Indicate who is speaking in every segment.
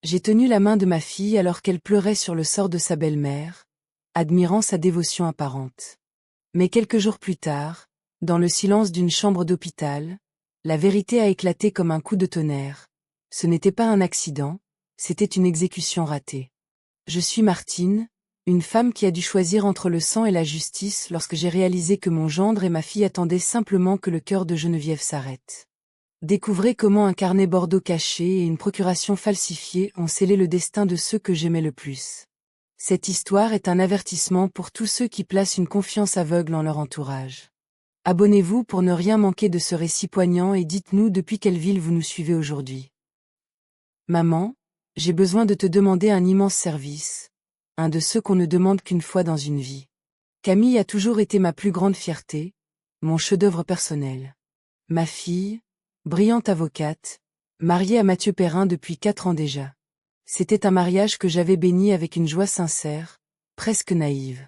Speaker 1: J'ai tenu la main de ma fille alors qu'elle pleurait sur le sort de sa belle-mère, admirant sa dévotion apparente. Mais quelques jours plus tard, dans le silence d'une chambre d'hôpital, la vérité a éclaté comme un coup de tonnerre. Ce n'était pas un accident, c'était une exécution ratée. Je suis Martine, une femme qui a dû choisir entre le sang et la justice lorsque j'ai réalisé que mon gendre et ma fille attendaient simplement que le cœur de Geneviève s'arrête. Découvrez comment un carnet bordeaux caché et une procuration falsifiée ont scellé le destin de ceux que j'aimais le plus. Cette histoire est un avertissement pour tous ceux qui placent une confiance aveugle en leur entourage. Abonnez-vous pour ne rien manquer de ce récit poignant et dites-nous depuis quelle ville vous nous suivez aujourd'hui. Maman, j'ai besoin de te demander un immense service, un de ceux qu'on ne demande qu'une fois dans une vie. Camille a toujours été ma plus grande fierté, mon chef-d'œuvre personnel. Ma fille, brillante avocate, mariée à Mathieu Perrin depuis 4 ans déjà. C'était un mariage que j'avais béni avec une joie sincère, presque naïve.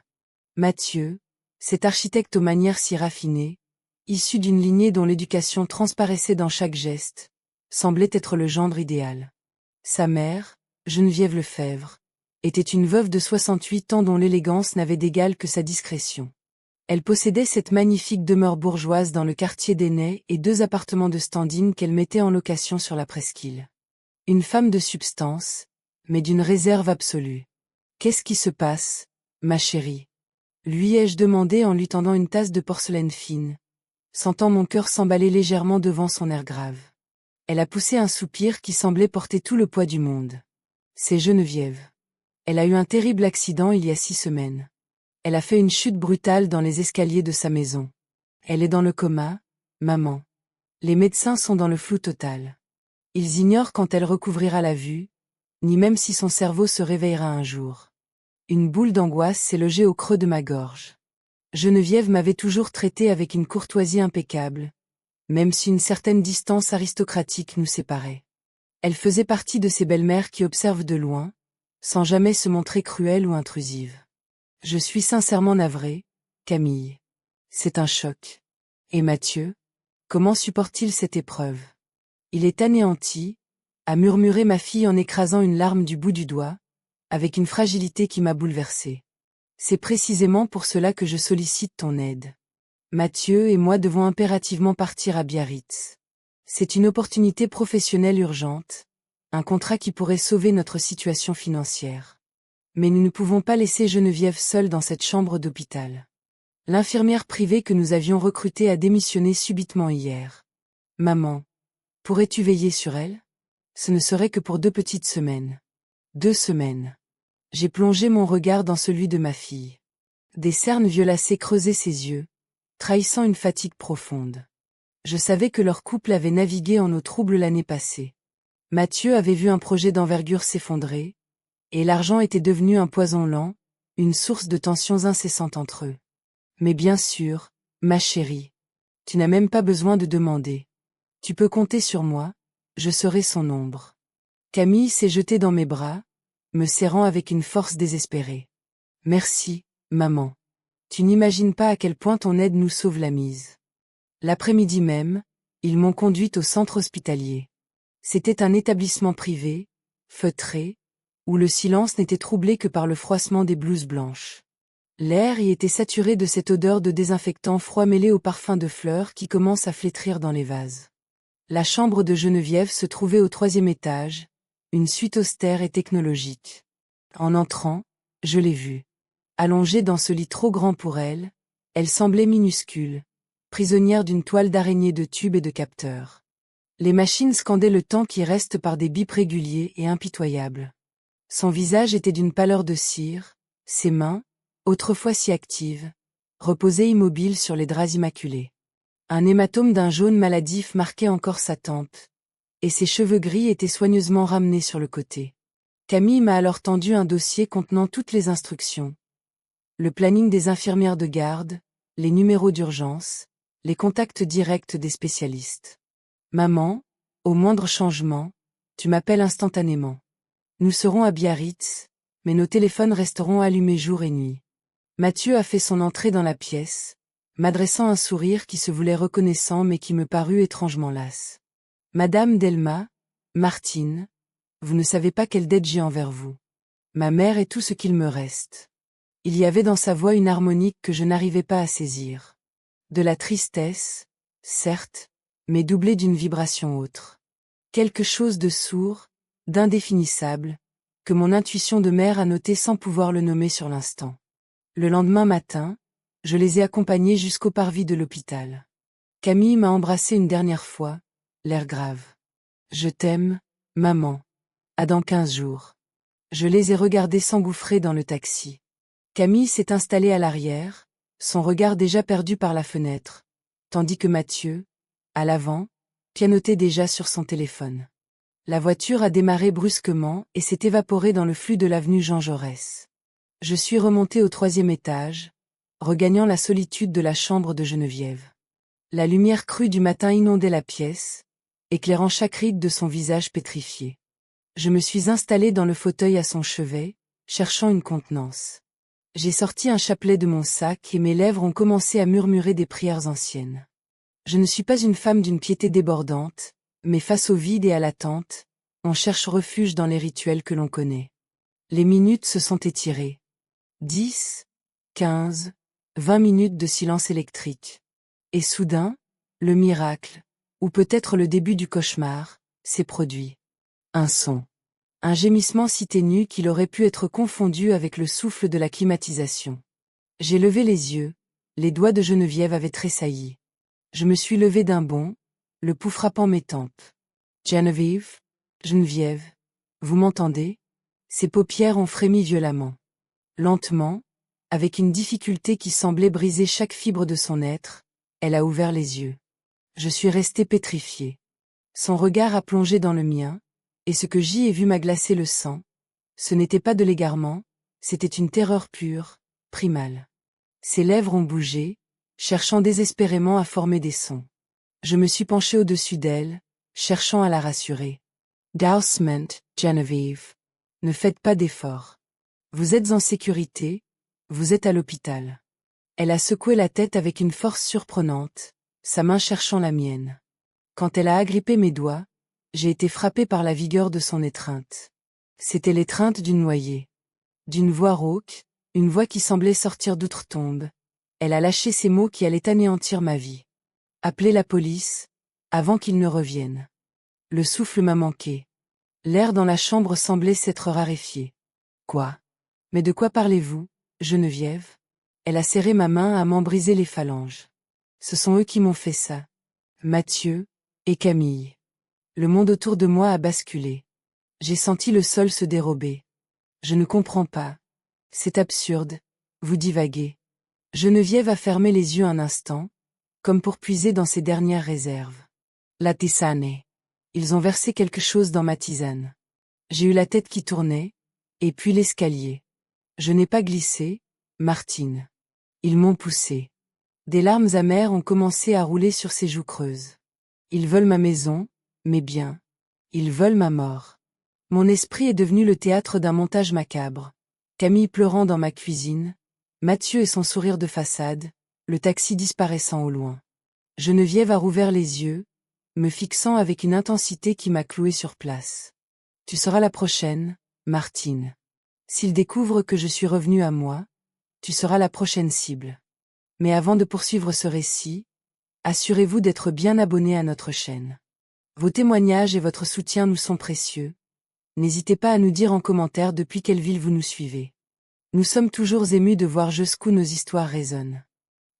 Speaker 1: Mathieu, cet architecte aux manières si raffinées, issu d'une lignée dont l'éducation transparaissait dans chaque geste, semblait être le gendre idéal. Sa mère, Geneviève Lefebvre, était une veuve de 68 ans dont l'élégance n'avait d'égal que sa discrétion. Elle possédait cette magnifique demeure bourgeoise dans le quartier d'Ainay et 2 appartements de standing qu'elle mettait en location sur la presqu'île. Une femme de substance, mais d'une réserve absolue. « Qu'est-ce qui se passe, ma chérie ?» lui ai-je demandé en lui tendant une tasse de porcelaine fine, sentant mon cœur s'emballer légèrement devant son air grave. Elle a poussé un soupir qui semblait porter tout le poids du monde. C'est Geneviève. Elle a eu un terrible accident il y a 6 semaines. Elle a fait une chute brutale dans les escaliers de sa maison. Elle est dans le coma, maman. Les médecins sont dans le flou total. Ils ignorent quand elle recouvrira la vue, ni même si son cerveau se réveillera un jour. Une boule d'angoisse s'est logée au creux de ma gorge. Geneviève m'avait toujours traité avec une courtoisie impeccable, même si une certaine distance aristocratique nous séparait. Elle faisait partie de ces belles-mères qui observent de loin, sans jamais se montrer cruelle ou intrusive. Je suis sincèrement navrée, Camille. C'est un choc. Et Mathieu, comment supporte-t-il cette épreuve? Il est anéanti, a murmuré ma fille en écrasant une larme du bout du doigt, avec une fragilité qui m'a bouleversée. C'est précisément pour cela que je sollicite ton aide. Mathieu et moi devons impérativement partir à Biarritz. C'est une opportunité professionnelle urgente, un contrat qui pourrait sauver notre situation financière. Mais nous ne pouvons pas laisser Geneviève seule dans cette chambre d'hôpital. L'infirmière privée que nous avions recrutée a démissionné subitement hier. Maman, pourrais-tu veiller sur elle? Ce ne serait que pour 2 petites semaines. 2 semaines. J'ai plongé mon regard dans celui de ma fille. Des cernes violacées creusaient ses yeux, trahissant une fatigue profonde. Je savais que leur couple avait navigué en eau trouble l'année passée. Mathieu avait vu un projet d'envergure s'effondrer, et l'argent était devenu un poison lent, une source de tensions incessantes entre eux. Mais bien sûr, ma chérie, tu n'as même pas besoin de demander. Tu peux compter sur moi, je serai son ombre. Camille s'est jetée dans mes bras, me serrant avec une force désespérée. Merci, maman. Tu n'imagines pas à quel point ton aide nous sauve la mise. L'après-midi même, ils m'ont conduite au centre hospitalier. C'était un établissement privé, feutré, où le silence n'était troublé que par le froissement des blouses blanches. L'air y était saturé de cette odeur de désinfectant froid mêlé au parfum de fleurs qui commence à flétrir dans les vases. La chambre de Geneviève se trouvait au 3e étage, une suite austère et technologique. En entrant, je l'ai vue. Allongée dans ce lit trop grand pour elle, elle semblait minuscule, prisonnière d'une toile d'araignée de tubes et de capteurs. Les machines scandaient le temps qui reste par des bips réguliers et impitoyables. Son visage était d'une pâleur de cire, ses mains, autrefois si actives, reposaient immobiles sur les draps immaculés. Un hématome d'un jaune maladif marquait encore sa tempe, et ses cheveux gris étaient soigneusement ramenés sur le côté. Camille m'a alors tendu un dossier contenant toutes les instructions. Le planning des infirmières de garde, les numéros d'urgence, les contacts directs des spécialistes. Maman, au moindre changement, tu m'appelles instantanément. Nous serons à Biarritz, mais nos téléphones resteront allumés jour et nuit. Mathieu a fait son entrée dans la pièce, m'adressant un sourire qui se voulait reconnaissant mais qui me parut étrangement las. Madame Delma, Martine, Vous ne savez pas quelle dette j'ai envers vous. Ma mère est tout ce qu'il me reste. Il y avait dans sa voix une harmonique que je n'arrivais pas à saisir. De la tristesse, certes, mais doublée d'une vibration autre. Quelque chose de sourd, d'indéfinissable, que mon intuition de mère a noté sans pouvoir le nommer sur l'instant. Le lendemain matin, je les ai accompagnés jusqu'au parvis de l'hôpital. Camille m'a embrassé une dernière fois, l'air grave. Je t'aime, maman. À dans 15 jours. Je les ai regardés s'engouffrer dans le taxi. Camille s'est installée à l'arrière, son regard déjà perdu par la fenêtre, tandis que Mathieu, à l'avant, pianotait déjà sur son téléphone. La voiture a démarré brusquement et s'est évaporée dans le flux de l'avenue Jean Jaurès. Je suis remontée au 3e étage, regagnant la solitude de la chambre de Geneviève. La lumière crue du matin inondait la pièce, éclairant chaque ride de son visage pétrifié. Je me suis installée dans le fauteuil à son chevet, cherchant une contenance. J'ai sorti un chapelet de mon sac et mes lèvres ont commencé à murmurer des prières anciennes. Je ne suis pas une femme d'une piété débordante, mais face au vide et à l'attente, on cherche refuge dans les rituels que l'on connaît. Les minutes se sont étirées. 10, 15, 20 minutes de silence électrique. Et soudain, le miracle, ou peut-être le début du cauchemar, s'est produit. Un son. Un gémissement si ténu qu'il aurait pu être confondu avec le souffle de la climatisation. J'ai levé les yeux, les doigts de Geneviève avaient tressailli. Je me suis levée d'un bond, le pouls frappant mes tempes. Geneviève, Geneviève, vous m'entendez? Ses paupières ont frémi violemment. Lentement, avec une difficulté qui semblait briser chaque fibre de son être, elle a ouvert les yeux. Je suis restée pétrifiée. Son regard a plongé dans le mien, et ce que j'y ai vu m'a glacé le sang. Ce n'était pas de l'égarement, c'était une terreur pure, primale. Ses lèvres ont bougé, cherchant désespérément à former des sons. Je me suis penchée au-dessus d'elle, cherchant à la rassurer. Doucement, Geneviève. Ne faites pas d'efforts. Vous êtes en sécurité, vous êtes à l'hôpital. Elle a secoué la tête avec une force surprenante, sa main cherchant la mienne. Quand elle a agrippé mes doigts, j'ai été frappée par la vigueur de son étreinte. C'était l'étreinte d'une noyée. D'une voix rauque, une voix qui semblait sortir d'outre-tombe. Elle a lâché ces mots qui allaient anéantir ma vie. Appelez la police, avant qu'ils ne reviennent. Le souffle m'a manqué. L'air dans la chambre semblait s'être raréfié. Quoi? Mais de quoi parlez-vous, Geneviève? Elle a serré ma main à m'en briser les phalanges. Ce sont eux qui m'ont fait ça. Mathieu et Camille. Le monde autour de moi a basculé. J'ai senti le sol se dérober. Je ne comprends pas. C'est absurde, vous divaguez. Geneviève a fermé les yeux un instant, comme pour puiser dans ses dernières réserves. La tisane. Ils ont versé quelque chose dans ma tisane. J'ai eu la tête qui tournait, et puis l'escalier. Je n'ai pas glissé, Martine. Ils m'ont poussé. Des larmes amères ont commencé à rouler sur ses joues creuses. Ils veulent ma maison, mes biens. Ils veulent ma mort. Mon esprit est devenu le théâtre d'un montage macabre. Camille pleurant dans ma cuisine, Mathieu et son sourire de façade, le taxi disparaissant au loin. Geneviève a rouvert les yeux, me fixant avec une intensité qui m'a clouée sur place. Tu seras la prochaine, Martine. S'il découvre que je suis revenue à moi, tu seras la prochaine cible. Mais avant de poursuivre ce récit, assurez-vous d'être bien abonné à notre chaîne. Vos témoignages et votre soutien nous sont précieux. N'hésitez pas à nous dire en commentaire depuis quelle ville vous nous suivez. Nous sommes toujours émus de voir jusqu'où nos histoires résonnent.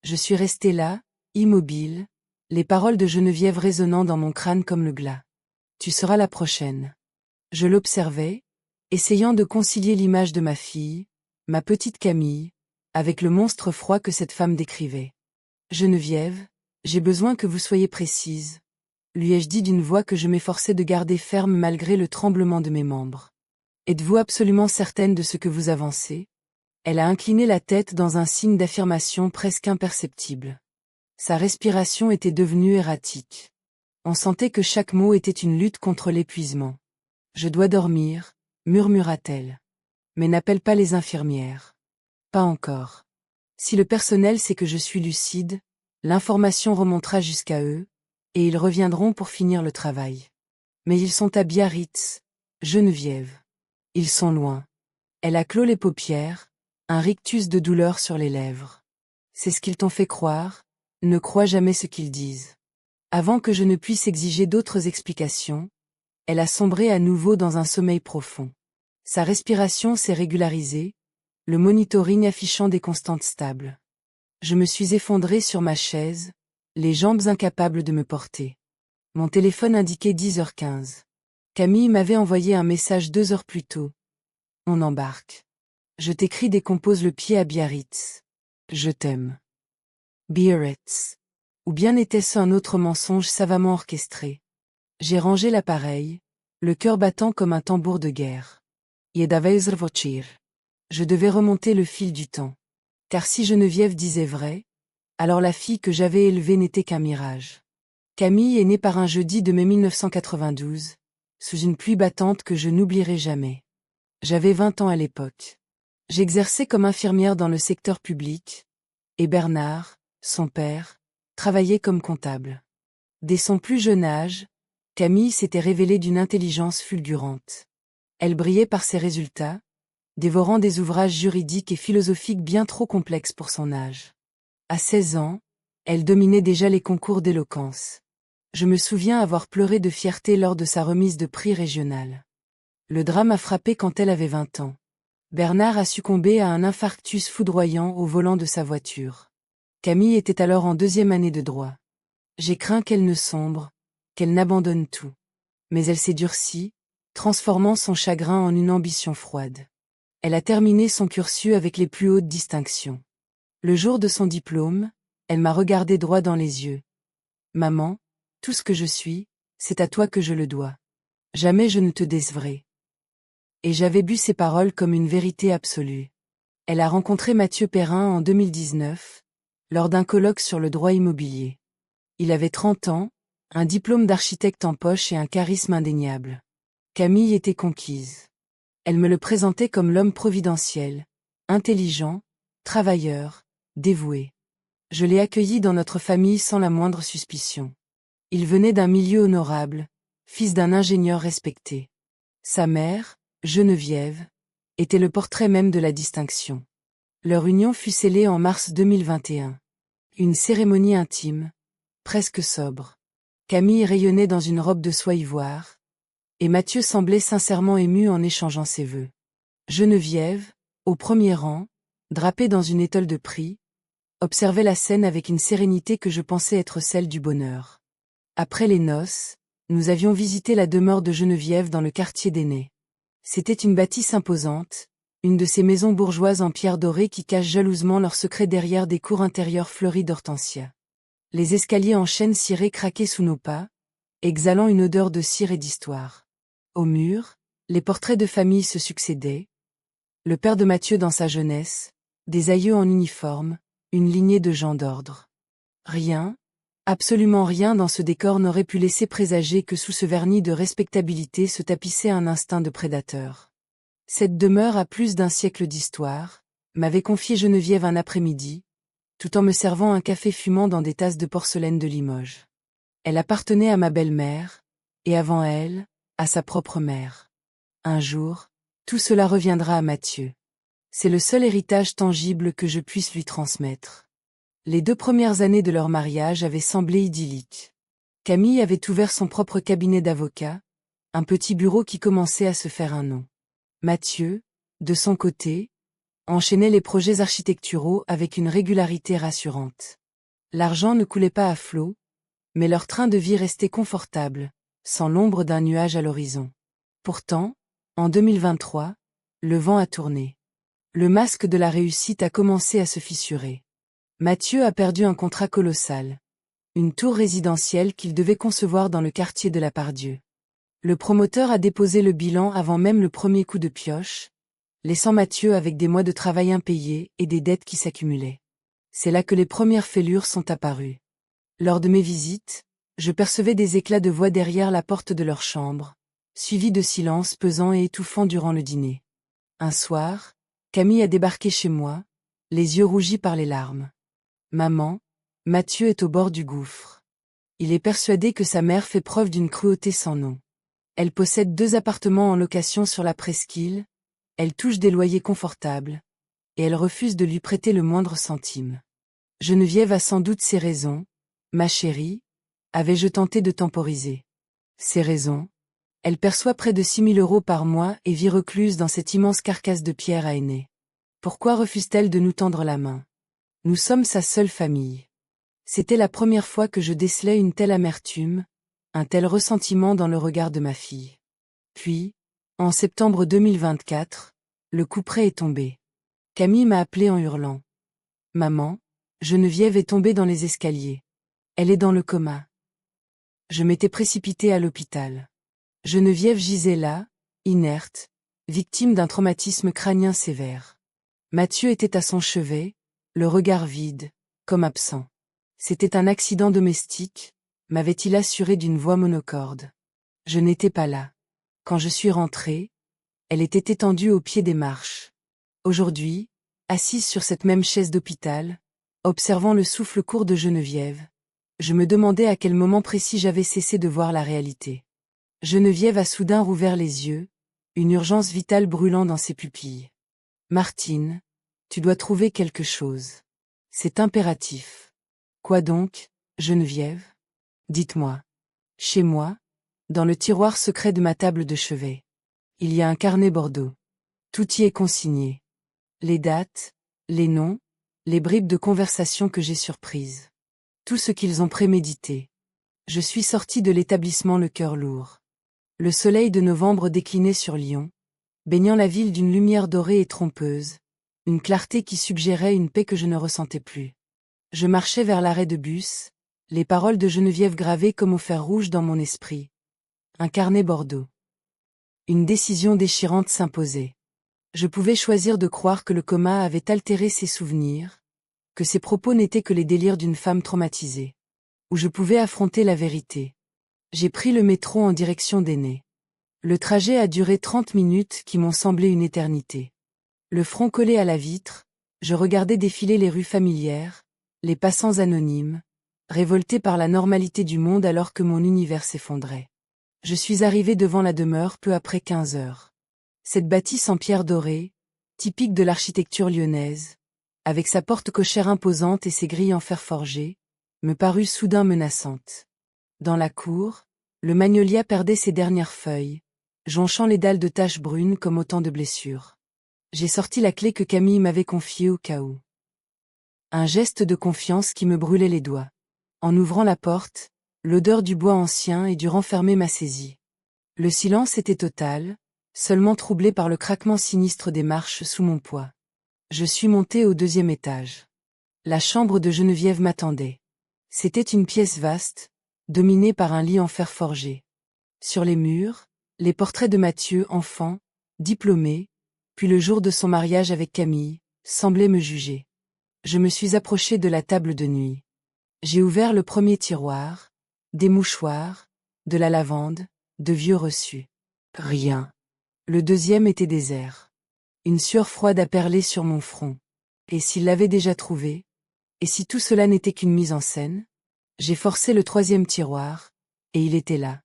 Speaker 1: Je suis restée là, immobile, les paroles de Geneviève résonnant dans mon crâne comme le glas. Tu seras la prochaine. Je l'observais, essayant de concilier l'image de ma fille, ma petite Camille, avec le monstre froid que cette femme décrivait. Geneviève, j'ai besoin que vous soyez précise, lui ai-je dit d'une voix que je m'efforçais de garder ferme malgré le tremblement de mes membres. Êtes-vous absolument certaine de ce que vous avancez? Elle a incliné la tête dans un signe d'affirmation presque imperceptible. Sa respiration était devenue erratique. On sentait que chaque mot était une lutte contre l'épuisement. Je dois dormir, murmura-t-elle. Mais n'appelle pas les infirmières. Pas encore. Si le personnel sait que je suis lucide, l'information remontera jusqu'à eux, et ils reviendront pour finir le travail. Mais ils sont à Biarritz. Geneviève. Ils sont loin. Elle a clos les paupières, un rictus de douleur sur les lèvres. C'est ce qu'ils t'ont fait croire, ne crois jamais ce qu'ils disent. Avant que je ne puisse exiger d'autres explications, elle a sombré à nouveau dans un sommeil profond. Sa respiration s'est régularisée, le monitoring affichant des constantes stables. Je me suis effondrée sur ma chaise, les jambes incapables de me porter. Mon téléphone indiquait 10h15. Camille m'avait envoyé un message 2 heures plus tôt. On embarque. Je t'écris décompose le pied à Biarritz. Je t'aime. Biarritz. Ou bien était-ce un autre mensonge savamment orchestré? J'ai rangé l'appareil, le cœur battant comme un tambour de guerre. Je devais remonter le fil du temps. Car si Geneviève disait vrai, alors la fille que j'avais élevée n'était qu'un mirage. Camille est née par un jeudi de mai 1992, sous une pluie battante que je n'oublierai jamais. J'avais 20 ans à l'époque. J'exerçais comme infirmière dans le secteur public, et Bernard, son père, travaillait comme comptable. Dès son plus jeune âge, Camille s'était révélée d'une intelligence fulgurante. Elle brillait par ses résultats, dévorant des ouvrages juridiques et philosophiques bien trop complexes pour son âge. À 16 ans, elle dominait déjà les concours d'éloquence. Je me souviens avoir pleuré de fierté lors de sa remise de prix régional. Le drame a frappé quand elle avait 20 ans. Bernard a succombé à un infarctus foudroyant au volant de sa voiture. Camille était alors en 2e année de droit. J'ai craint qu'elle ne sombre, qu'elle n'abandonne tout. Mais elle s'est durcie, transformant son chagrin en une ambition froide. Elle a terminé son cursus avec les plus hautes distinctions. Le jour de son diplôme, elle m'a regardé droit dans les yeux. Maman, tout ce que je suis, c'est à toi que je le dois. Jamais je ne te décevrai. Et j'avais bu ces paroles comme une vérité absolue. Elle a rencontré Mathieu Perrin en 2019, lors d'un colloque sur le droit immobilier. Il avait 30 ans, un diplôme d'architecte en poche et un charisme indéniable. Camille était conquise. Elle me le présentait comme l'homme providentiel, intelligent, travailleur, dévoué. Je l'ai accueilli dans notre famille sans la moindre suspicion. Il venait d'un milieu honorable, fils d'un ingénieur respecté. Sa mère, Geneviève, était le portrait même de la distinction. Leur union fut scellée en mars 2021. Une cérémonie intime, presque sobre. Camille rayonnait dans une robe de soie ivoire, et Mathieu semblait sincèrement ému en échangeant ses vœux. Geneviève, au premier rang, drapée dans une étole de prix, observait la scène avec une sérénité que je pensais être celle du bonheur. Après les noces, nous avions visité la demeure de Geneviève dans le quartier d'Ainay. C'était une bâtisse imposante, une de ces maisons bourgeoises en pierre dorée qui cachent jalousement leurs secrets derrière des cours intérieures fleuries d'hortensias. Les escaliers en chêne ciré craquaient sous nos pas, exhalant une odeur de cire et d'histoire. Au mur, les portraits de famille se succédaient. Le père de Mathieu dans sa jeunesse, des aïeux en uniforme, une lignée de gens d'ordre. Rien, absolument rien dans ce décor n'aurait pu laisser présager que sous ce vernis de respectabilité se tapissait un instinct de prédateur. Cette demeure a plus d'un siècle d'histoire, m'avait confié Geneviève un après-midi, tout en me servant un café fumant dans des tasses de porcelaine de Limoges. Elle appartenait à ma belle-mère, et avant elle, à sa propre mère. Un jour, tout cela reviendra à Mathieu. C'est le seul héritage tangible que je puisse lui transmettre. Les 2 premières années de leur mariage avaient semblé idylliques. Camille avait ouvert son propre cabinet d'avocat, un petit bureau qui commençait à se faire un nom. Mathieu, de son côté, enchaînait les projets architecturaux avec une régularité rassurante. L'argent ne coulait pas à flot, mais leur train de vie restait confortable, sans l'ombre d'un nuage à l'horizon. Pourtant, en 2023, le vent a tourné. Le masque de la réussite a commencé à se fissurer. Mathieu a perdu un contrat colossal. Une tour résidentielle qu'il devait concevoir dans le quartier de la Pardieu. Le promoteur a déposé le bilan avant même le premier coup de pioche, laissant Mathieu avec des mois de travail impayés et des dettes qui s'accumulaient. C'est là que les premières fêlures sont apparues. Lors de mes visites, je percevais des éclats de voix derrière la porte de leur chambre, suivis de silences pesants et étouffants durant le dîner. Un soir, Camille a débarqué chez moi, les yeux rougis par les larmes. Maman, Mathieu est au bord du gouffre. Il est persuadé que sa mère fait preuve d'une cruauté sans nom. Elle possède 2 appartements en location sur la presqu'île, elle touche des loyers confortables, et elle refuse de lui prêter le moindre centime. Geneviève a sans doute ses raisons, ma chérie, avais-je tenté de temporiser. Ses raisons? Elle perçoit près de 6 000 € par mois et vit recluse dans cette immense carcasse de pierre à Ainay. Pourquoi refuse-t-elle de nous tendre la main? Nous sommes sa seule famille. C'était la première fois que je décelais une telle amertume, un tel ressentiment dans le regard de ma fille. Puis, en septembre 2024, le couperet est tombé. Camille m'a appelé en hurlant. Maman, Geneviève est tombée dans les escaliers. Elle est dans le coma. Je m'étais précipitée à l'hôpital. Geneviève gisait là, inerte, victime d'un traumatisme crânien sévère. Mathieu était à son chevet, le regard vide, comme absent. C'était un accident domestique, m'avait-il assuré d'une voix monocorde. Je n'étais pas là. Quand je suis rentrée, elle était étendue au pied des marches. Aujourd'hui, assise sur cette même chaise d'hôpital, observant le souffle court de Geneviève, je me demandais à quel moment précis j'avais cessé de voir la réalité. Geneviève a soudain rouvert les yeux, une urgence vitale brûlant dans ses pupilles. Martine, tu dois trouver quelque chose. C'est impératif. Quoi donc, Geneviève? Dites-moi. Chez moi, dans le tiroir secret de ma table de chevet, il y a un carnet Bordeaux. Tout y est consigné. Les dates, les noms, les bribes de conversation que j'ai surprises. Tout ce qu'ils ont prémédité. Je suis sortie de l'établissement le cœur lourd. Le soleil de novembre déclinait sur Lyon, baignant la ville d'une lumière dorée et trompeuse, une clarté qui suggérait une paix que je ne ressentais plus. Je marchais vers l'arrêt de bus, les paroles de Geneviève gravées comme au fer rouge dans mon esprit. Un carnet Bordeaux. Une décision déchirante s'imposait. Je pouvais choisir de croire que le coma avait altéré ses souvenirs, que ses propos n'étaient que les délires d'une femme traumatisée. Ou je pouvais affronter la vérité. J'ai pris le métro en direction d'Ainay. Le trajet a duré 30 minutes qui m'ont semblé une éternité. Le front collé à la vitre, je regardais défiler les rues familières, les passants anonymes, révoltés par la normalité du monde alors que mon univers s'effondrait. Je suis arrivé devant la demeure peu après 15 heures. Cette bâtisse en pierre dorée, typique de l'architecture lyonnaise, avec sa porte cochère imposante et ses grilles en fer forgé, me parut soudain menaçante. Dans la cour, le magnolia perdait ses dernières feuilles, jonchant les dalles de taches brunes comme autant de blessures. J'ai sorti la clé que Camille m'avait confiée au cas où. Un geste de confiance qui me brûlait les doigts. En ouvrant la porte, l'odeur du bois ancien et du renfermé m'a saisi. Le silence était total, seulement troublé par le craquement sinistre des marches sous mon poids. Je suis montée au 2e étage. La chambre de Geneviève m'attendait. C'était une pièce vaste, dominée par un lit en fer forgé. Sur les murs, les portraits de Mathieu, enfant, diplômé, puis le jour de son mariage avec Camille, semblaient me juger. Je me suis approchée de la table de nuit. J'ai ouvert le premier tiroir, des mouchoirs, de la lavande, de vieux reçus. Rien. Le 2e était désert. Une sueur froide a perlé sur mon front. Et s'il l'avait déjà trouvé? Et si tout cela n'était qu'une mise en scène? J'ai forcé le 3e tiroir, et il était là.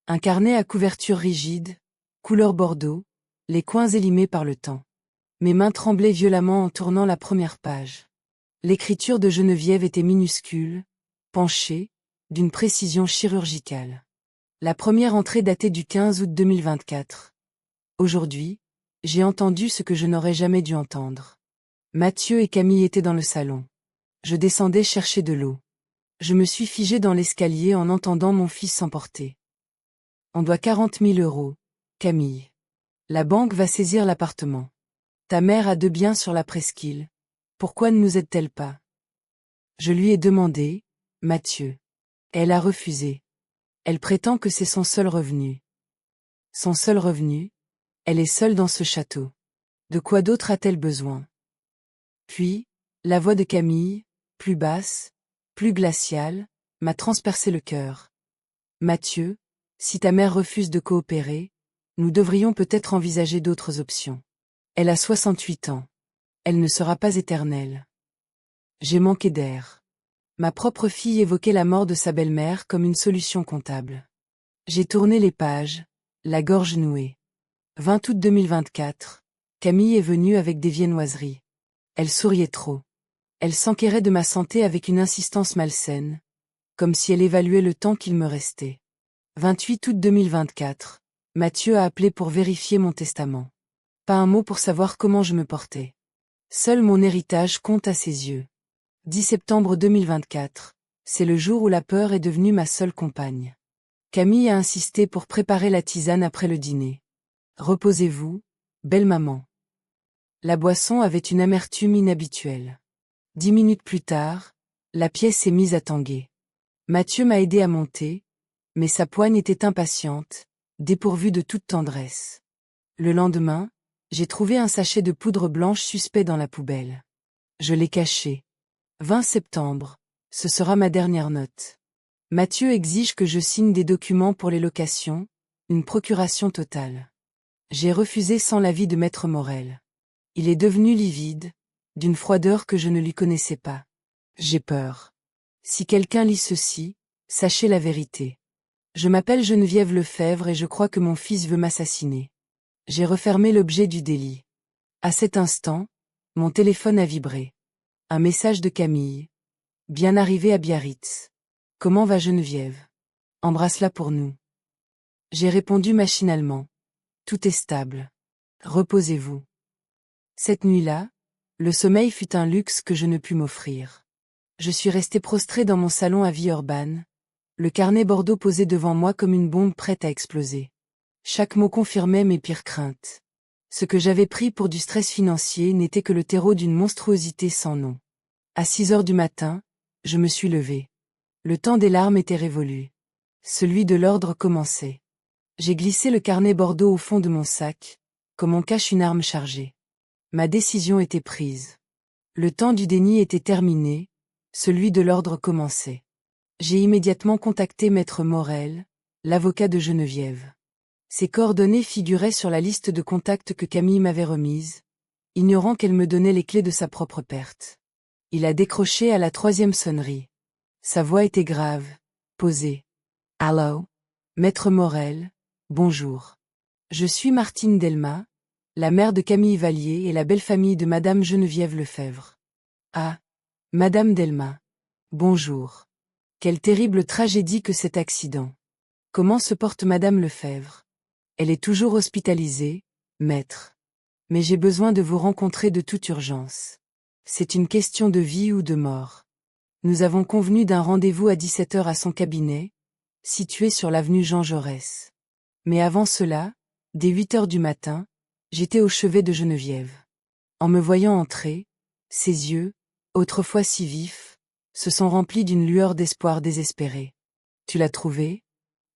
Speaker 1: Un carnet à couverture rigide, couleur bordeaux, les coins élimés par le temps. Mes mains tremblaient violemment en tournant la première page. L'écriture de Geneviève était minuscule, penchée, d'une précision chirurgicale. La première entrée datait du 15 août 2024. Aujourd'hui, j'ai entendu ce que je n'aurais jamais dû entendre. Mathieu et Camille étaient dans le salon. Je descendais chercher de l'eau. Je me suis figée dans l'escalier en entendant mon fils s'emporter. On doit 40 000 €, Camille. La banque va saisir l'appartement. Ta mère a 2 biens sur la presqu'île. Pourquoi ne nous aide-t-elle pas? Je lui ai demandé, Mathieu. Elle a refusé. Elle prétend que c'est son seul revenu. Son seul revenu? Elle est seule dans ce château. De quoi d'autre a-t-elle besoin? Puis, la voix de Camille, plus basse, plus glaciale, m'a transpercé le cœur. Mathieu, si ta mère refuse de coopérer, nous devrions peut-être envisager d'autres options. Elle a 68 ans. Elle ne sera pas éternelle. J'ai manqué d'air. Ma propre fille évoquait la mort de sa belle-mère comme une solution comptable. J'ai tourné les pages, la gorge nouée. 20 août 2024. Camille est venue avec des viennoiseries. Elle souriait trop. Elle s'enquérait de ma santé avec une insistance malsaine, comme si elle évaluait le temps qu'il me restait. 28 août 2024. Mathieu a appelé pour vérifier mon testament. Pas un mot pour savoir comment je me portais. Seul mon héritage compte à ses yeux. 10 septembre 2024. C'est le jour où la peur est devenue ma seule compagne. Camille a insisté pour préparer la tisane après le dîner. Reposez-vous, belle maman. La boisson avait une amertume inhabituelle. 10 minutes plus tard, la pièce s'est mise à tanguer. Mathieu m'a aidé à monter, mais sa poigne était impatiente, dépourvue de toute tendresse. Le lendemain, j'ai trouvé un sachet de poudre blanche suspect dans la poubelle. Je l'ai caché. 20 septembre, ce sera ma dernière note. Mathieu exige que je signe des documents pour les locations, une procuration totale. J'ai refusé sans l'avis de maître Morel. Il est devenu livide, d'une froideur que je ne lui connaissais pas. J'ai peur. Si quelqu'un lit ceci, sachez la vérité. Je m'appelle Geneviève Lefebvre et je crois que mon fils veut m'assassiner. J'ai refermé l'objet du délit. À cet instant, mon téléphone a vibré. Un message de Camille. Bien arrivé à Biarritz. Comment va Geneviève? Embrasse-la pour nous. J'ai répondu machinalement. Tout est stable. Reposez-vous. Cette nuit-là, le sommeil fut un luxe que je ne pus m'offrir. Je suis resté prostré dans mon salon à Villeurbanne, le carnet Bordeaux posé devant moi comme une bombe prête à exploser. Chaque mot confirmait mes pires craintes. Ce que j'avais pris pour du stress financier n'était que le terreau d'une monstruosité sans nom. À 6 heures du matin, je me suis levé. Le temps des larmes était révolu. Celui de l'ordre commençait. J'ai glissé le carnet Bordeaux au fond de mon sac, comme on cache une arme chargée. Ma décision était prise. Le temps du déni était terminé, celui de l'ordre commençait. J'ai immédiatement contacté maître Morel, l'avocat de Geneviève. Ses coordonnées figuraient sur la liste de contacts que Camille m'avait remise, ignorant qu'elle me donnait les clés de sa propre perte. Il a décroché à la 3e sonnerie. Sa voix était grave, posée. « Allô, maître Morel, bonjour. Je suis Martine Delma, la mère de Camille Vallier et la belle famille de madame Geneviève Lefebvre. » Ah, madame Delma. Bonjour. Quelle terrible tragédie que cet accident. Comment se porte madame Lefebvre? Elle est toujours hospitalisée, maître. Mais j'ai besoin de vous rencontrer de toute urgence. C'est une question de vie ou de mort. Nous avons convenu d'un rendez-vous à 17 heures à son cabinet, situé sur l'avenue Jean Jaurès. Mais avant cela, dès 8 heures du matin, j'étais au chevet de Geneviève. En me voyant entrer, ses yeux, autrefois si vifs, se sont remplis d'une lueur d'espoir désespéré. « Tu l'as trouvée »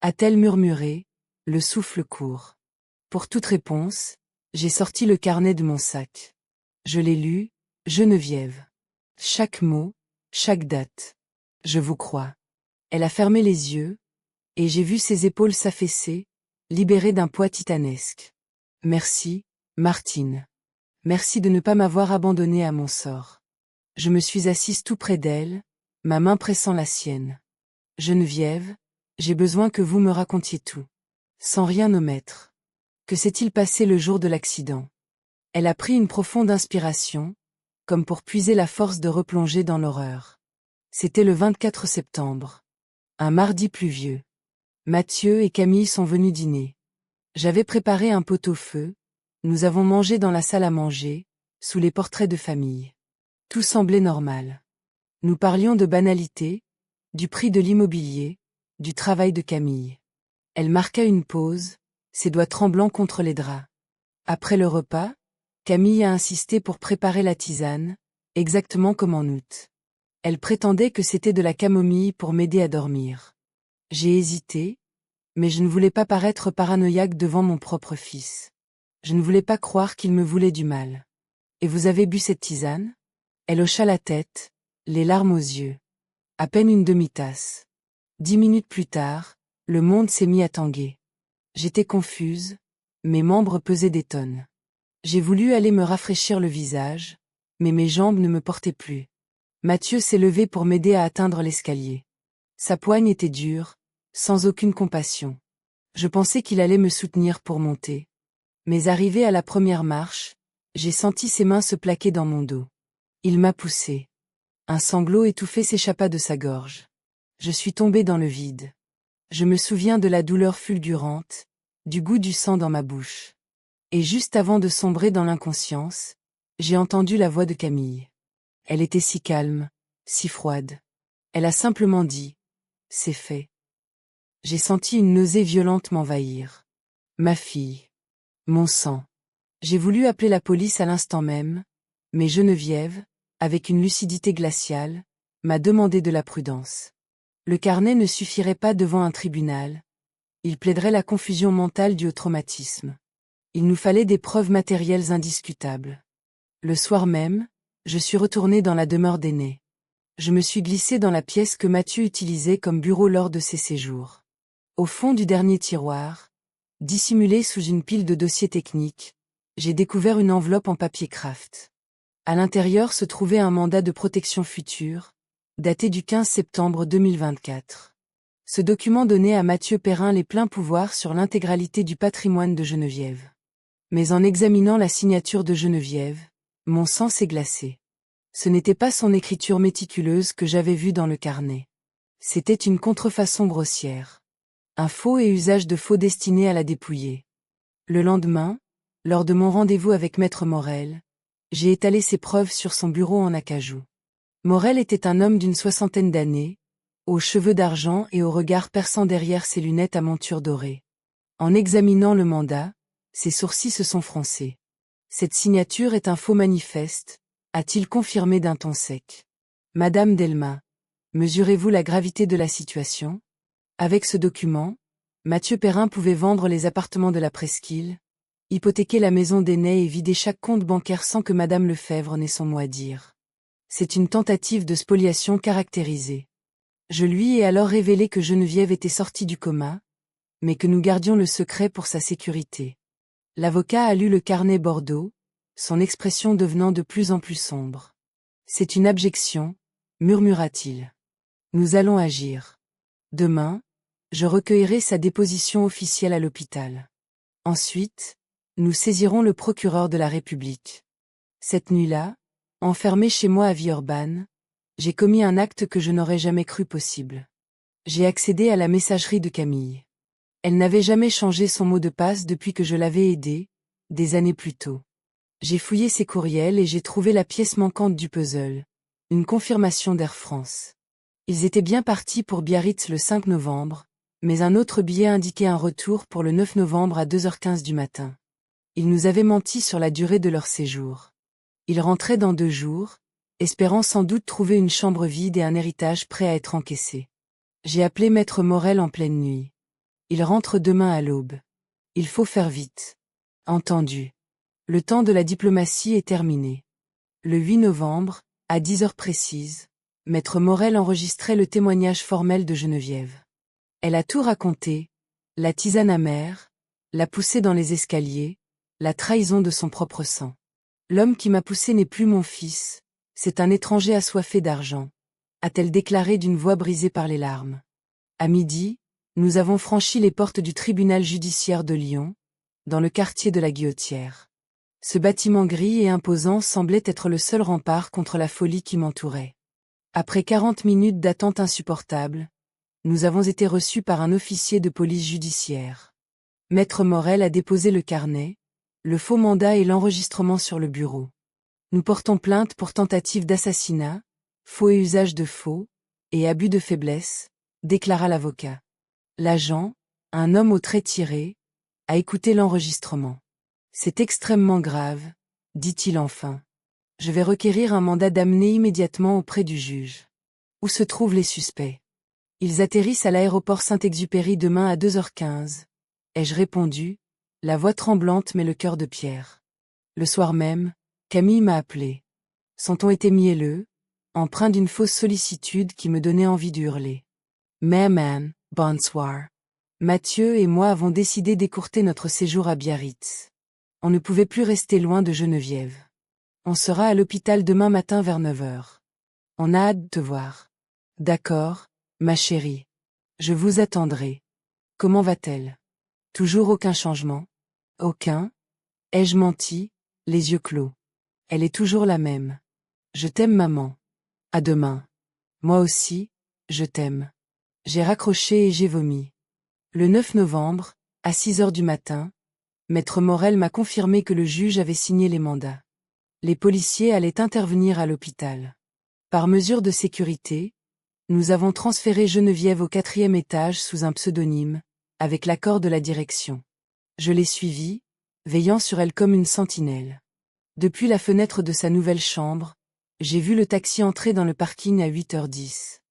Speaker 1: a-t-elle murmuré, le souffle court. Pour toute réponse, j'ai sorti le carnet de mon sac. Je l'ai lu, Geneviève. Chaque mot, chaque date. Je vous crois. Elle a fermé les yeux, et j'ai vu ses épaules s'affaisser, libérées d'un poids titanesque. Merci, Martine. Merci de ne pas m'avoir abandonnée à mon sort. Je me suis assise tout près d'elle, ma main pressant la sienne. Geneviève, j'ai besoin que vous me racontiez tout. Sans rien omettre. Que s'est-il passé le jour de l'accident? Elle a pris une profonde inspiration, comme pour puiser la force de replonger dans l'horreur. C'était le 24 septembre. Un mardi pluvieux. Mathieu et Camille sont venus dîner. J'avais préparé un pot-au-feu, nous avons mangé dans la salle à manger, sous les portraits de famille. Tout semblait normal. Nous parlions de banalités, du prix de l'immobilier, du travail de Camille. Elle marqua une pause, ses doigts tremblants contre les draps. Après le repas, Camille a insisté pour préparer la tisane, exactement comme en août. Elle prétendait que c'était de la camomille pour m'aider à dormir. J'ai hésité, mais je ne voulais pas paraître paranoïaque devant mon propre fils. Je ne voulais pas croire qu'il me voulait du mal. Et vous avez bu cette tisane? Elle hocha la tête, les larmes aux yeux. À peine une demi-tasse. 10 minutes plus tard, le monde s'est mis à tanguer. J'étais confuse, mes membres pesaient des tonnes. J'ai voulu aller me rafraîchir le visage, mais mes jambes ne me portaient plus. Mathieu s'est levé pour m'aider à atteindre l'escalier. Sa poigne était dure, sans aucune compassion. Je pensais qu'il allait me soutenir pour monter. Mais arrivé à la première marche, j'ai senti ses mains se plaquer dans mon dos. Il m'a poussé. Un sanglot étouffé s'échappa de sa gorge. Je suis tombé dans le vide. Je me souviens de la douleur fulgurante, du goût du sang dans ma bouche. Et juste avant de sombrer dans l'inconscience, j'ai entendu la voix de Camille. Elle était si calme, si froide. Elle a simplement dit « C'est fait ». J'ai senti une nausée violente m'envahir. Ma fille. Mon sang. J'ai voulu appeler la police à l'instant même, mais Geneviève, avec une lucidité glaciale, m'a demandé de la prudence. Le carnet ne suffirait pas devant un tribunal. Il plaiderait la confusion mentale due au traumatisme. Il nous fallait des preuves matérielles indiscutables. Le soir même, je suis retourné dans la demeure d'Aîné. Je me suis glissé dans la pièce que Mathieu utilisait comme bureau lors de ses séjours. Au fond du dernier tiroir, dissimulé sous une pile de dossiers techniques, j'ai découvert une enveloppe en papier craft. À l'intérieur se trouvait un mandat de protection future, daté du 15 septembre 2024. Ce document donnait à Mathieu Perrin les pleins pouvoirs sur l'intégralité du patrimoine de Geneviève. Mais en examinant la signature de Geneviève, mon sang s'est glacé. Ce n'était pas son écriture méticuleuse que j'avais vue dans le carnet. C'était une contrefaçon grossière. Un faux et usage de faux destiné à la dépouiller. Le lendemain, lors de mon rendez-vous avec Maître Morel, j'ai étalé ses preuves sur son bureau en acajou. Morel était un homme d'une 60aine d'années, aux cheveux d'argent et au regard perçant derrière ses lunettes à monture dorée. En examinant le mandat, ses sourcils se sont froncés. Cette signature est un faux manifeste, a-t-il confirmé d'un ton sec. Madame Delma, mesurez-vous la gravité de la situation? Avec ce document, Mathieu Perrin pouvait vendre les appartements de la presqu'île, hypothéquer la maison d'Aîné et vider chaque compte bancaire sans que Madame Lefebvre n'ait son mot à dire. C'est une tentative de spoliation caractérisée. Je lui ai alors révélé que Geneviève était sortie du coma, mais que nous gardions le secret pour sa sécurité. L'avocat a lu le carnet Bordeaux, son expression devenant de plus en plus sombre. C'est une abjection, murmura-t-il. Nous allons agir. Demain, je recueillerai sa déposition officielle à l'hôpital. Ensuite, nous saisirons le procureur de la République. Cette nuit-là, enfermé chez moi à Villeurbanne, j'ai commis un acte que je n'aurais jamais cru possible. J'ai accédé à la messagerie de Camille. Elle n'avait jamais changé son mot de passe depuis que je l'avais aidée, des années plus tôt. J'ai fouillé ses courriels et j'ai trouvé la pièce manquante du puzzle, une confirmation d'Air France. Ils étaient bien partis pour Biarritz le 5 novembre, mais un autre billet indiquait un retour pour le 9 novembre à 2h15 du matin. Ils nous avaient menti sur la durée de leur séjour. Ils rentraient dans 2 jours, espérant sans doute trouver une chambre vide et un héritage prêt à être encaissé. J'ai appelé Maître Morel en pleine nuit. Il rentre demain à l'aube. Il faut faire vite. Entendu. Le temps de la diplomatie est terminé. Le 8 novembre, à 10h précises, Maître Morel enregistrait le témoignage formel de Geneviève. Elle a tout raconté, la tisane amère, la poussée dans les escaliers, la trahison de son propre sang. L'homme qui m'a poussé n'est plus mon fils, c'est un étranger assoiffé d'argent, a-t-elle déclaré d'une voix brisée par les larmes. À midi, nous avons franchi les portes du tribunal judiciaire de Lyon, dans le quartier de la Guillotière. Ce bâtiment gris et imposant semblait être le seul rempart contre la folie qui m'entourait. Après 40 minutes d'attente insupportable, nous avons été reçus par un officier de police judiciaire. Maître Morel a déposé le carnet, le faux mandat et l'enregistrement sur le bureau. Nous portons plainte pour tentative d'assassinat, faux et usage de faux, et abus de faiblesse, déclara l'avocat. L'agent, un homme aux traits tirés, a écouté l'enregistrement. C'est extrêmement grave, dit-il enfin. Je vais requérir un mandat d'amener immédiatement auprès du juge. Où se trouvent les suspects? Ils atterrissent à l'aéroport Saint-Exupéry demain à 2h15. Ai-je répondu, la voix tremblante mais le cœur de pierre. Le soir même, Camille m'a appelé. Son ton était mielleux, empreint d'une fausse sollicitude qui me donnait envie d'hurler. Man, bonsoir. Mathieu et moi avons décidé d'écourter notre séjour à Biarritz. On ne pouvait plus rester loin de Geneviève. On sera à l'hôpital demain matin vers 9h. On a hâte de te voir. D'accord, ma chérie. Je vous attendrai. Comment va-t-elle? Toujours aucun changement? Aucun? Ai-je menti, les yeux clos? Elle est toujours la même. Je t'aime, maman. À demain. Moi aussi, je t'aime. J'ai raccroché et j'ai vomi. Le 9 novembre, à 6 heures du matin, Maître Morel m'a confirmé que le juge avait signé les mandats. Les policiers allaient intervenir à l'hôpital. Par mesure de sécurité, nous avons transféré Geneviève au 4e étage sous un pseudonyme, avec l'accord de la direction. Je l'ai suivie, veillant sur elle comme une sentinelle. Depuis la fenêtre de sa nouvelle chambre, j'ai vu le taxi entrer dans le parking à 8h10.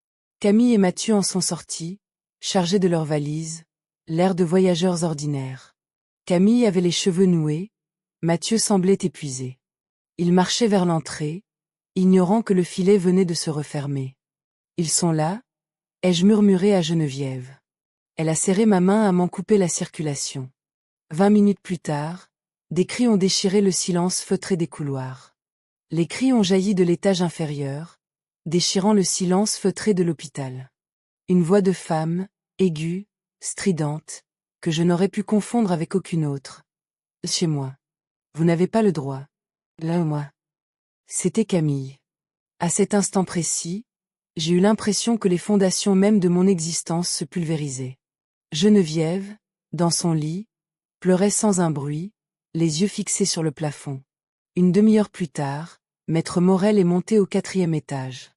Speaker 1: Camille et Mathieu en sont sortis, chargés de leurs valises, l'air de voyageurs ordinaires. Camille avait les cheveux noués, Mathieu semblait épuisé. Il marchait vers l'entrée, ignorant que le filet venait de se refermer. Ils sont là, ai-je murmuré à Geneviève. Elle a serré ma main à m'en couper la circulation. 20 minutes plus tard, des cris ont déchiré le silence feutré des couloirs. Les cris ont jailli de l'étage inférieur, déchirant le silence feutré de l'hôpital. Une voix de femme, aiguë, stridente, que je n'aurais pu confondre avec aucune autre. Chez moi. Vous n'avez pas le droit. Là, moi. C'était Camille. À cet instant précis, j'ai eu l'impression que les fondations mêmes de mon existence se pulvérisaient. Geneviève, dans son lit, pleurait sans un bruit, les yeux fixés sur le plafond. Une demi-heure plus tard, Maître Morel est monté au 4e étage.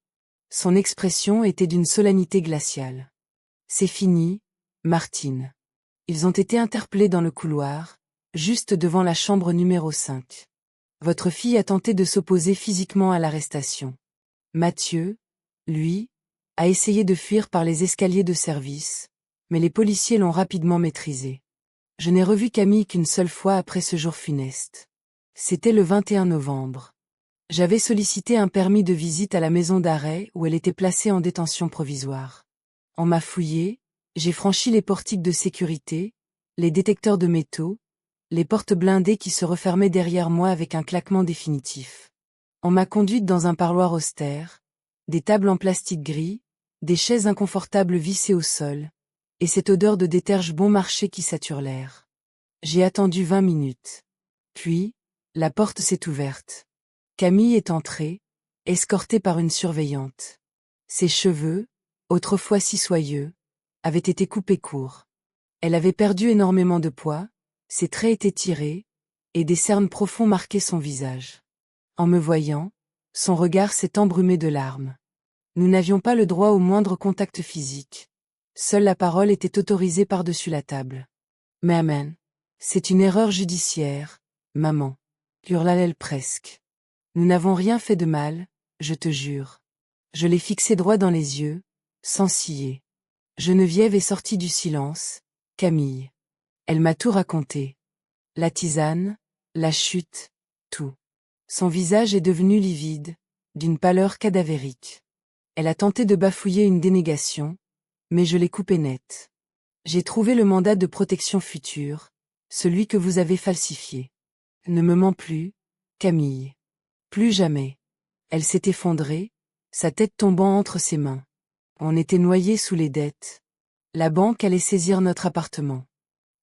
Speaker 1: Son expression était d'une solennité glaciale. C'est fini, Martine. Ils ont été interpellés dans le couloir, juste devant la chambre numéro 5. Votre fille a tenté de s'opposer physiquement à l'arrestation. Mathieu, lui, a essayé de fuir par les escaliers de service, mais les policiers l'ont rapidement maîtrisé. Je n'ai revu Camille qu'une seule fois après ce jour funeste. C'était le 21 novembre. J'avais sollicité un permis de visite à la maison d'arrêt où elle était placée en détention provisoire. On m'a fouillé, j'ai franchi les portiques de sécurité, les détecteurs de métaux, les portes blindées qui se refermaient derrière moi avec un claquement définitif. On m'a conduite dans un parloir austère, des tables en plastique gris, des chaises inconfortables vissées au sol, et cette odeur de déterge bon marché qui sature l'air. J'ai attendu 20 minutes. Puis, la porte s'est ouverte. Camille est entrée, escortée par une surveillante. Ses cheveux, autrefois si soyeux, avaient été coupés courts. Elle avait perdu énormément de poids, ses traits étaient tirés, et des cernes profonds marquaient son visage. En me voyant, son regard s'est embrumé de larmes. Nous n'avions pas le droit au moindre contact physique. Seule la parole était autorisée par-dessus la table. Mais amen. C'est une erreur judiciaire, maman. Hurla-t-elle presque. Nous n'avons rien fait de mal, je te jure. Je l'ai fixé droit dans les yeux, sans ciller. Geneviève est sortie du silence, Camille. Elle m'a tout raconté. La tisane, la chute, tout. Son visage est devenu livide, d'une pâleur cadavérique. Elle a tenté de bafouiller une dénégation, mais je l'ai coupé net. J'ai trouvé le mandat de protection future, celui que vous avez falsifié. Ne me mens plus, Camille. Plus jamais. Elle s'est effondrée, sa tête tombant entre ses mains. On était noyés sous les dettes. La banque allait saisir notre appartement.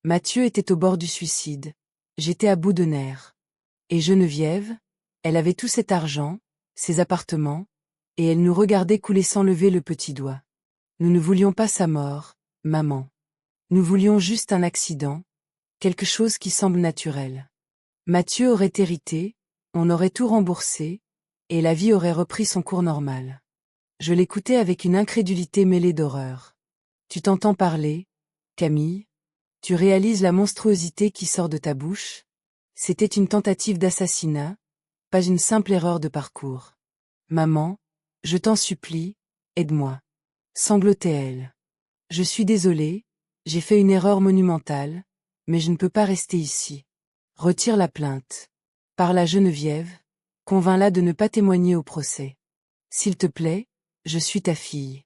Speaker 1: Mathieu était au bord du suicide. J'étais à bout de nerfs. Et Geneviève, elle avait tout cet argent, ses appartements, et elle nous regardait couler sans lever le petit doigt. Nous ne voulions pas sa mort, maman. Nous voulions juste un accident, quelque chose qui semble naturel. Mathieu aurait hérité, on aurait tout remboursé, et la vie aurait repris son cours normal. Je l'écoutais avec une incrédulité mêlée d'horreur. Tu t'entends parler, Camille? Tu réalises la monstruosité qui sort de ta bouche? C'était une tentative d'assassinat, pas une simple erreur de parcours. Maman, je t'en supplie, aide-moi. Sanglotait-elle. Je suis désolée, j'ai fait une erreur monumentale, mais je ne peux pas rester ici. Retire la plainte. Parle à Geneviève, convainc-la de ne pas témoigner au procès. S'il te plaît, je suis ta fille.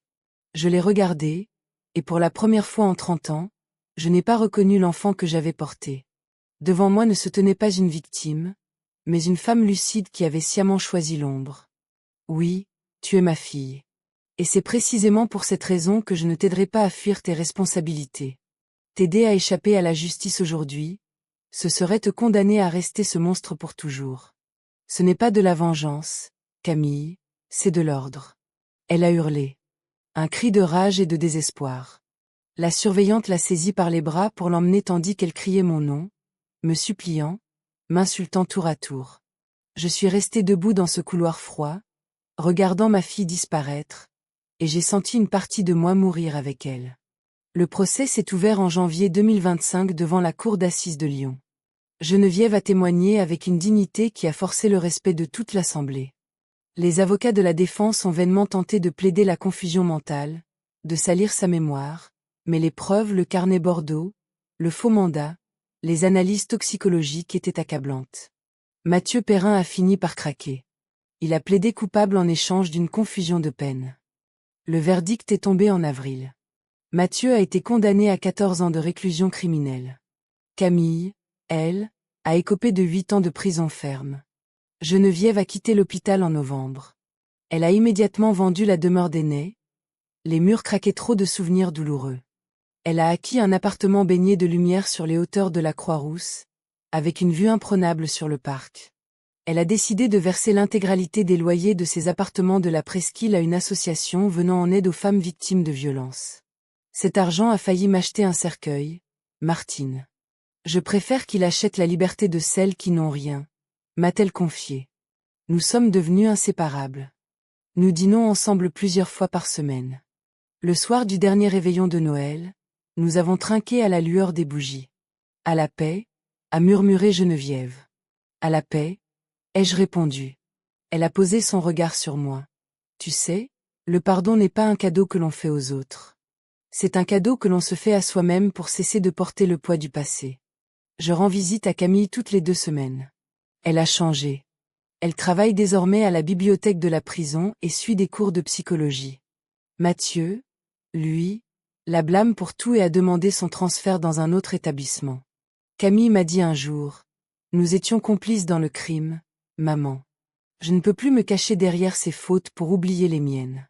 Speaker 1: Je l'ai regardée, et pour la première fois en 30 ans, je n'ai pas reconnu l'enfant que j'avais porté. Devant moi ne se tenait pas une victime, mais une femme lucide qui avait sciemment choisi l'ombre. Oui, tu es ma fille. Et c'est précisément pour cette raison que je ne t'aiderai pas à fuir tes responsabilités. T'aider à échapper à la justice aujourd'hui, ce serait te condamner à rester ce monstre pour toujours. Ce n'est pas de la vengeance, Camille, c'est de l'ordre. Elle a hurlé. Un cri de rage et de désespoir. La surveillante l'a saisie par les bras pour l'emmener tandis qu'elle criait mon nom, me suppliant, m'insultant tour à tour. Je suis restée debout dans ce couloir froid, regardant ma fille disparaître, et j'ai senti une partie de moi mourir avec elle. Le procès s'est ouvert en janvier 2025 devant la cour d'assises de Lyon. Geneviève a témoigné avec une dignité qui a forcé le respect de toute l'Assemblée. Les avocats de la défense ont vainement tenté de plaider la confusion mentale, de salir sa mémoire, mais les preuves, le carnet Bordeaux, le faux mandat, les analyses toxicologiques étaient accablantes. Mathieu Perrin a fini par craquer. Il a plaidé coupable en échange d'une confusion de peine. Le verdict est tombé en avril. Mathieu a été condamné à 14 ans de réclusion criminelle. Camille, elle, a écopé de 8 ans de prison ferme. Geneviève a quitté l'hôpital en novembre. Elle a immédiatement vendu la demeure d'Ainay. Les murs craquaient trop de souvenirs douloureux. Elle a acquis un appartement baigné de lumière sur les hauteurs de la Croix-Rousse, avec une vue imprenable sur le parc. Elle a décidé de verser l'intégralité des loyers de ses appartements de la presqu'île à une association venant en aide aux femmes victimes de violences. Cet argent a failli m'acheter un cercueil, Martine. Je préfère qu'il achète la liberté de celles qui n'ont rien, m'a-t-elle confié. Nous sommes devenus inséparables. Nous dînons ensemble plusieurs fois par semaine. Le soir du dernier réveillon de Noël, nous avons trinqué à la lueur des bougies. À la paix, a murmuré Geneviève. À la paix, ai-je répondu. Elle a posé son regard sur moi. Tu sais, le pardon n'est pas un cadeau que l'on fait aux autres. C'est un cadeau que l'on se fait à soi-même pour cesser de porter le poids du passé. Je rends visite à Camille toutes les 2 semaines. Elle a changé. Elle travaille désormais à la bibliothèque de la prison et suit des cours de psychologie. Mathieu, lui, la blâme pour tout et a demandé son transfert dans un autre établissement. Camille m'a dit un jour, « Nous étions complices dans le crime, maman. Je ne peux plus me cacher derrière ses fautes pour oublier les miennes. »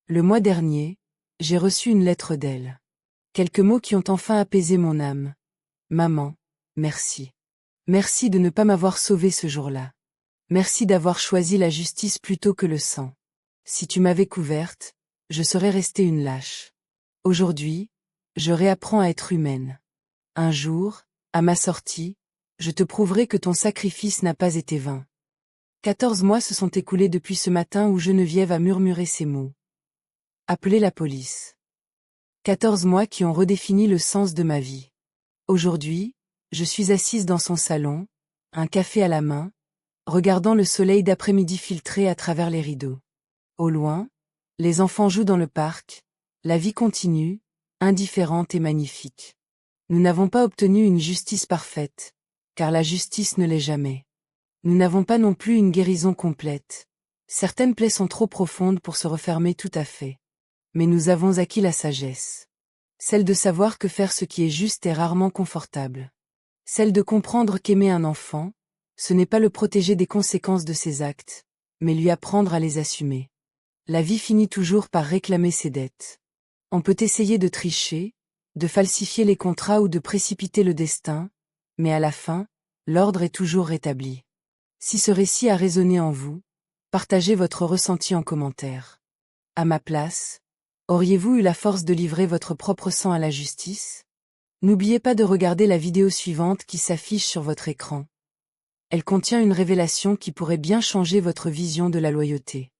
Speaker 1: Le mois dernier, j'ai reçu une lettre d'elle. Quelques mots qui ont enfin apaisé mon âme. Maman, merci. Merci de ne pas m'avoir sauvée ce jour-là. Merci d'avoir choisi la justice plutôt que le sang. Si tu m'avais couverte, je serais restée une lâche. Aujourd'hui, je réapprends à être humaine. Un jour, à ma sortie, je te prouverai que ton sacrifice n'a pas été vain. 14 mois se sont écoulés depuis ce matin où Geneviève a murmuré ces mots. Appelez la police. 14 mois qui ont redéfini le sens de ma vie. Aujourd'hui, je suis assise dans son salon, un café à la main, regardant le soleil d'après-midi filtrer à travers les rideaux. Au loin, les enfants jouent dans le parc, la vie continue, indifférente et magnifique. Nous n'avons pas obtenu une justice parfaite, car la justice ne l'est jamais. Nous n'avons pas non plus une guérison complète. Certaines plaies sont trop profondes pour se refermer tout à fait. Mais nous avons acquis la sagesse. Celle de savoir que faire ce qui est juste est rarement confortable. Celle de comprendre qu'aimer un enfant, ce n'est pas le protéger des conséquences de ses actes, mais lui apprendre à les assumer. La vie finit toujours par réclamer ses dettes. On peut essayer de tricher, de falsifier les contrats ou de précipiter le destin, mais à la fin, l'ordre est toujours rétabli. Si ce récit a résonné en vous, partagez votre ressenti en commentaire. À ma place, auriez-vous eu la force de livrer votre propre sang à la justice? N'oubliez pas de regarder la vidéo suivante qui s'affiche sur votre écran. Elle contient une révélation qui pourrait bien changer votre vision de la loyauté.